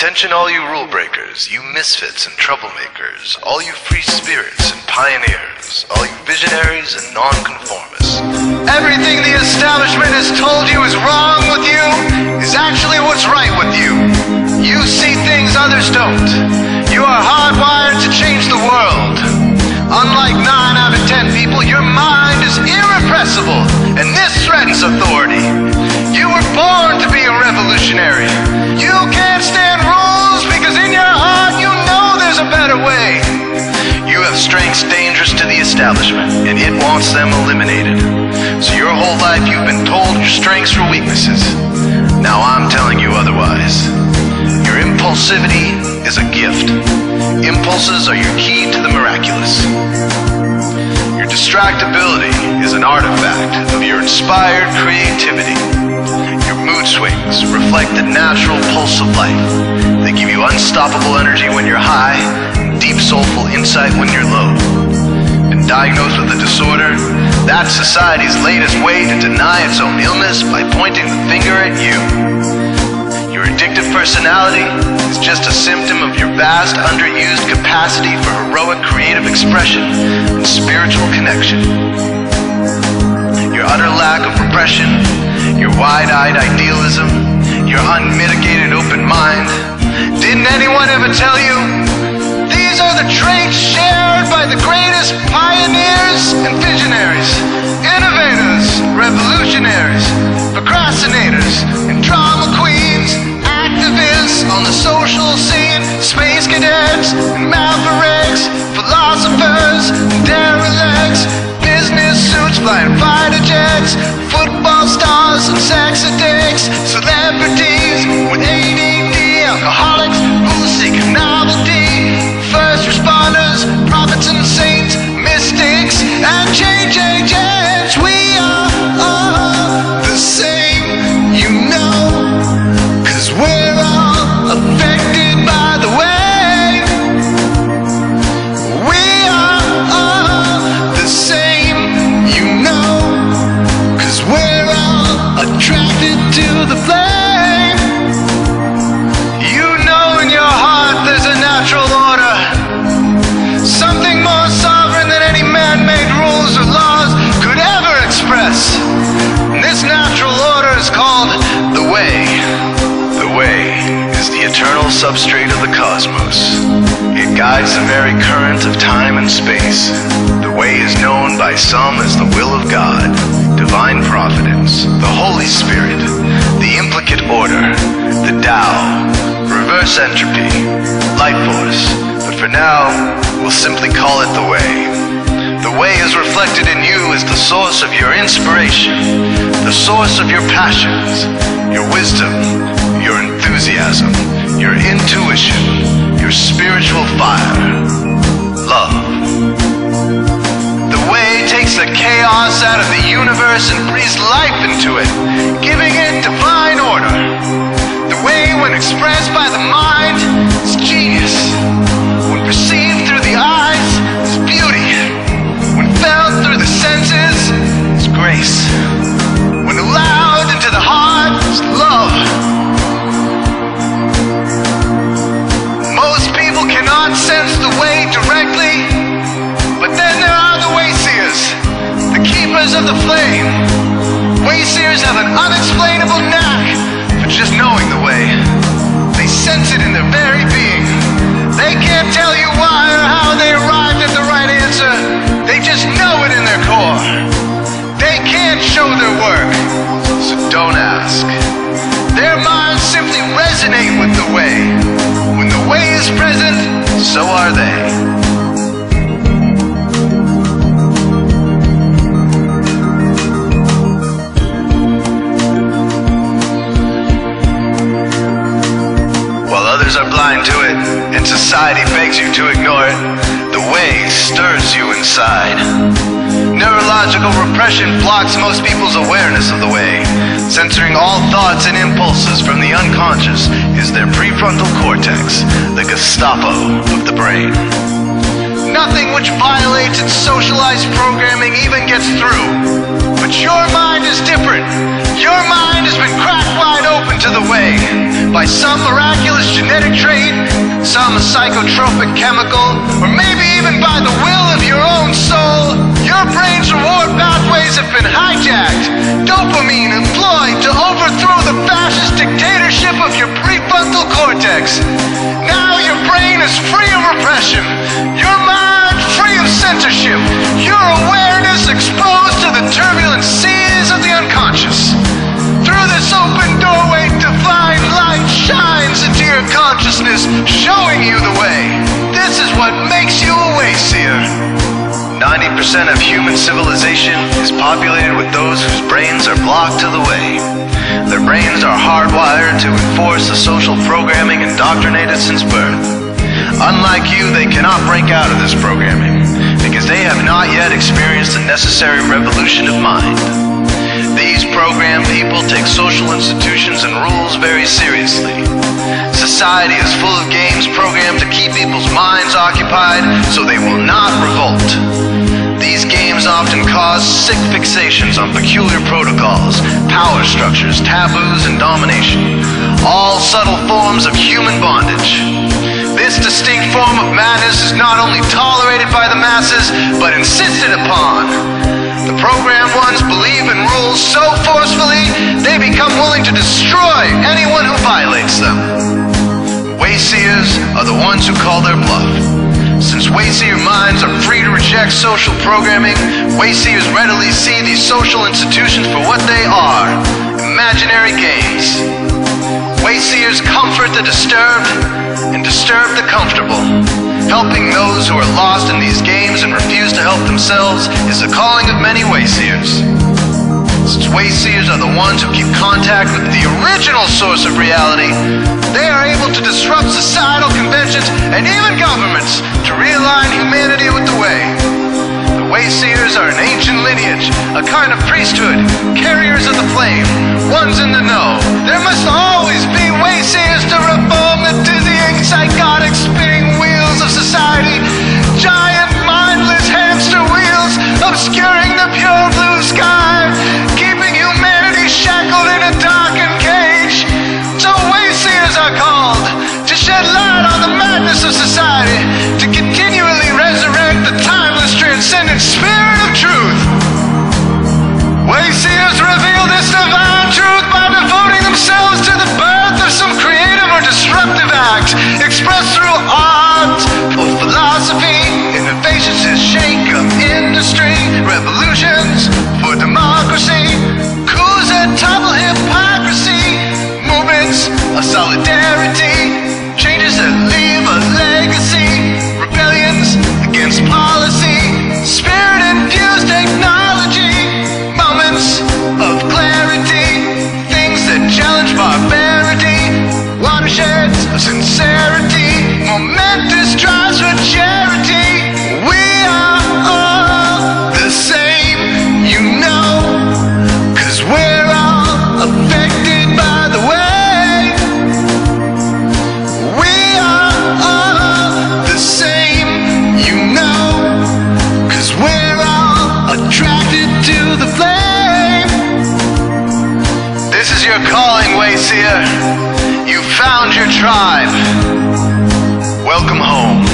Attention all you rule breakers, you misfits and troublemakers, all you free spirits and pioneers, all you visionaries and nonconformists. Everything the establishment has told you is wrong with you is actually what's right with you. You see things others don't. You are hardwired to change the world. Unlike 9 out of 10 people, your mind is irrepressible, and this threatens authority. You were born to be a revolutionary. You can't stand rules because in your heart you know there's a better way. You have strengths dangerous to the establishment, and it wants them eliminated. So your whole life you've been told your strengths were weaknesses. Now I'm telling you otherwise. Your impulsivity is a gift. Impulses are your key to the miraculous. Your distractibility is an artifact of your inspired creativity. Your mood swings reflect the natural pulse of life. They give you unstoppable energy when you're high, and deep soulful insight when you're low. Been diagnosed with a disorder? That's society's latest way to deny its own illness by pointing the finger at you. Your addictive personality is just a symptom of your vast, underused capacity for heroic creative expression and spiritual connection. Your utter lack of repression, your wide-eyed idealism, your unmitigated open mind. Didn't anyone ever tell you? These are the traits shared by the greatest pioneers and visionaries, innovators, revolutionaries, procrastinators, and drama queens, activists on the social scene, space cadets and mavericks, philosophers and derelicts, business suits flying fighter jets, football stars and sex addicts, celebrities with ADD, alcoholics who seek novelty, first responders, prophets and saints, mystics and change agents. We are all the same, you know, 'cause we're all affected by the way. We are all the same, you know, 'cause we're all attracted to the flame. You know in your heart there's a natural order, something more sovereign than any man-made rules or laws could ever express. And this natural order is called the way. The way is the eternal substrate of the cosmos. It guides the very current of time and space. The way is known by some as the will of God, divine providence, the Holy Spirit, the implicate order, the Tao, reverse entropy, life force. But for now, we'll simply call it the way. The way is reflected in you as the source of your inspiration, the source of your passions, your wisdom, your enthusiasm, your intuition, your spiritual fire, love. The way takes the chaos out of the universe and breathes life into it, giving it divine order. The way, when expressed by the mind, is genius. When perceived through the eyes, is beauty. When felt through the senses, is grace. When allowed into the heart, is love. Most people cannot sense the way directly, but then there are the wayseers, the keepers of the flame. Wayseers have an unexplainable knack for just knowing the way. They sense it in their very being. They can't tell you why or how they arrived at the right answer. They just know it in their core. They can't show their work, so don't ask. Their minds simply resonate with the way. When the way is present, so are they. Are blind to it, and society begs you to ignore it. The way stirs you inside. Neurological repression blocks most people's awareness of the way. Censoring all thoughts and impulses from the unconscious is their prefrontal cortex, the Gestapo of the brain. Nothing which violates its socialized programming even gets through. But your mind is different. Your mind has been cracked wide open to the way. by some miraculous genetic trait, some psychotropic chemical, or maybe even by the will of your own soul, your brain's reward pathways have been hijacked, dopamine employed to overthrow the fascist dictatorship of your prefrontal cortex. Now your brain is free of repression, your mind free of censorship, your awareness exposed to the turbulent seas of the unconscious. Through this open doorway, divine light shines into your consciousness, showing you the way. This is what makes you a Wayseer. 90% of human civilization is populated with those whose brains are blocked to the way. Their brains are hardwired to enforce the social programming indoctrinated since birth. Unlike you, they cannot break out of this programming, because they have not yet experienced the necessary revolution of mind. These programmed people take social institutions and rules very seriously. Society is full of games programmed to keep people's minds occupied so they will not revolt. These games often cause sick fixations on peculiar protocols, power structures, taboos, and domination, all subtle forms of human bondage. This distinct form of madness is not only tolerated by the masses, but insisted upon. The programmed ones believe in rules so forcefully, they become willing to destroy anyone who violates them. Wayseers are the ones who call their bluff. Since Wayseer minds are free to reject social programming, Wayseers readily see these social institutions for what they are, imaginary games. Wayseers comfort the disturbed and disturb the comfortable. Helping those who are lost in these games and refuse to help themselves is the calling of many Wayseers. Since Wayseers are the ones who keep contact with the original source of reality, they are able to disrupt societal conventions and even governments to realign humanity with the way. The Wayseers are an ancient lineage, a kind of priesthood, carriers of the flame, ones in the know. There must always be Wayseers to reform the dizzying, psychotic, spinning wheels of society, giant, mindless hamster wheels obscuring the pure blue sky, keeping humanity shackled in a darkened cage. So Wayseers are called to shed light on the madness of society, to continually resurrect the timeless, transcendent spirit of truth. Wayseers reveal this divine truth by devoting themselves to the birth of some creative or disruptive act, expressed through art or philosophy, innovations to shake up industry, revolutions for democracy, coups that topple hypocrisy, movements of solidarity, changes that leave a legacy, rebellions against policy, spirit-infused technology, moments of clarity, things that challenge barbarity, watersheds of sincerity, momentous drives for charity. We are all the same, you know, 'cause we're all affected by the way. We are all the same, you know, 'cause we're all attracted to the flame. This is your calling, Wayseer. You found your tribe. Welcome home.